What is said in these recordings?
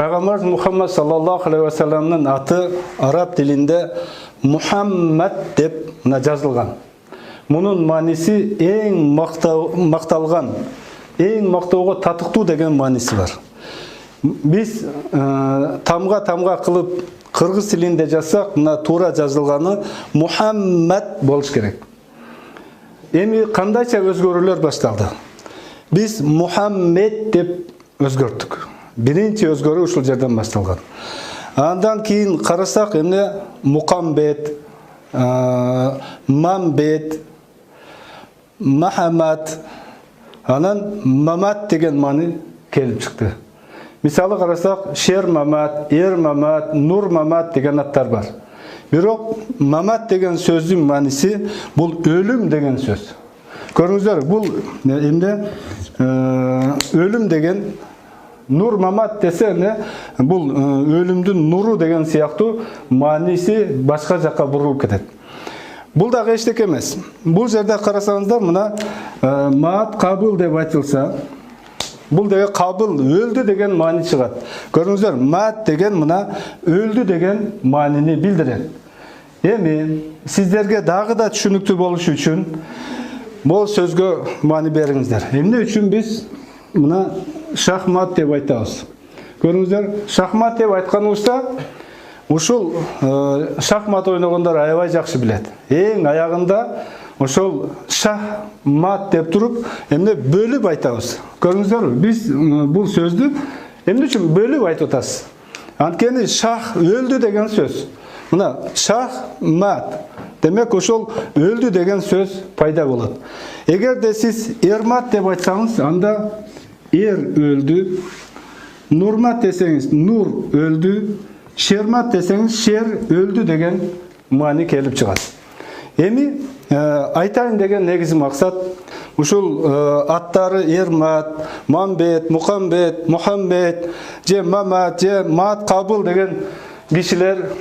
Peygamberimiz Muhammed sallallahu aleyhi ve sellem'nin atı Arap dilinde Muhammed dep yazılgan. Bunun manisi en maqtalgan, en maqtauga tatыктуу деген manisi var. Biz tamga kılıp Kırgız tilinde жазсак, мына туура жазылганы Muhammed болуш керек. Эми кандайча өзгөрүүлөр башталды. Biz Muhammed деп өзгөрттүк. Биринчи өзгөрүү ушул жерден башталган. Андан кийин карасак, эмне Мукамбет, Мамбет, Махамад, анан Мамат деген маны келип чыкты. Мисалы карасак, Шер Мамат, Ер Мамат, Нур Мамат деген аттар бар. Бирок Мамат деген сөздүн маниси бул өлүм деген сөз. Көрүңүздөр, бул эмне өлүм деген, Нур Мамат десе не, бул өлүмдүн нуру деген сыяктуу маниси башка жакка бурулуп кетет. Бул дагы эчтеке эмес. Бул жерде карасаңыздар, мына Маат Кабыл деп айтылса, бул деге Кабыл өлдү деген маани чыгат. Көрүңүздөр, Маат деген мына өлдү деген маанини билдирет. Эми сиздерге дагы да түшүнүктүү болуш үчүн бул сөзгө маани бериңиздер. Эмне үчүн биз мына шахмат деп айтабыз? Көрүңүздөр, шахмат деп айтканыбызда ушул шахмат ойногондор аябай жакшы билет. Эң аягында ошол шахмат деп туруп, эмне бөлүп айтабыз. Көрүңүздөр, биз бул сөздү эмне үчүн бөлүп айтып атабыз? Анткени шах өлдү деген сөз. Мына шахмат. Демек ошол өлдү деген сөз пайда болот. Эгерде сиз Ермат деп айтсаңыз, анда ер өлдү. Нурмат десеңиз, нур өлдү. Шермат десеңиз, шер өлдү деген маани келип чыгат. Эми айтайын деген негизи максат, ушул аттары Ермат, Мамбет, Мукамбет, Мухаммед, же Мамат, же Маат Кабыл деген кишилер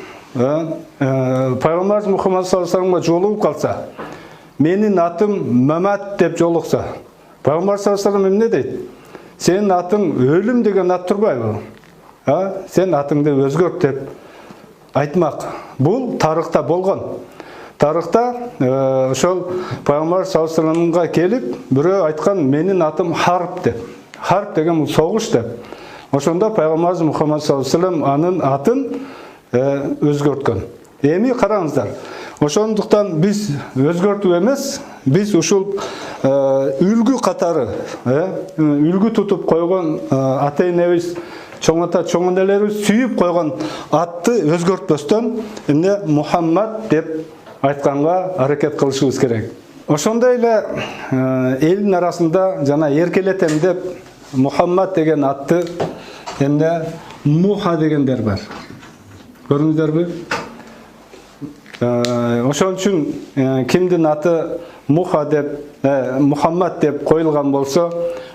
Пайгамбарыбыз Мухаммад саллаллаху алейхи ва салламга жолугуп калса, менин атым Мамат деп жолукса, Пайгамбар саллаллаху алейхи ва саллам эмне дейт? Сенин атың өлүм деген ат турбайбы? Сен атыңды өзгөрт деп айтмак. Бул тарыхта болгон. Тарыхта ошол Пайгамбар саллаллаху алейхи ва салламга келип, бирөө айткан, менин атым Харп деп. Харп деген согуш деп. Ошондо Пайгамбарыбыз Мухаммад саллаллаху алейхи ва саллам анын атын өзгөрткөн. Эми караңыздар. Ошондуктан биз өзгөртүү эмес, биз ушул үлгү катары, үлгү тутуп койгон ата-энебиз, чоң ата, чоң энелерибиз сүйүп койгон атты өзгөртпөстөн, эмне Мухаммад деп айтканга аракет кылышыбыз керек. Ошондой эле элдин арасында жана эркелетем деп Мухаммад деген атты эмне Муха дегендер бар. Көрүңүздөрбү? Ошон үчүн кимдин аты Муха деп, Мухаммад деп коюлган болсо,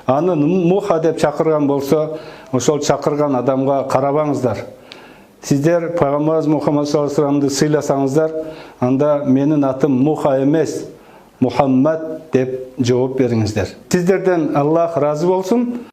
аны Муха деп чакырган болсо, ошол чакырган адамга карабаңыздар. Сиздер Пайгамбарыбыз Мухаммад саллаллаху алейхи ва салламды сыйласаңыздар, анда менин атым Муха эмес, Мухаммад деп жооп бериңиздер. Сиздерден Аллах разы болсун.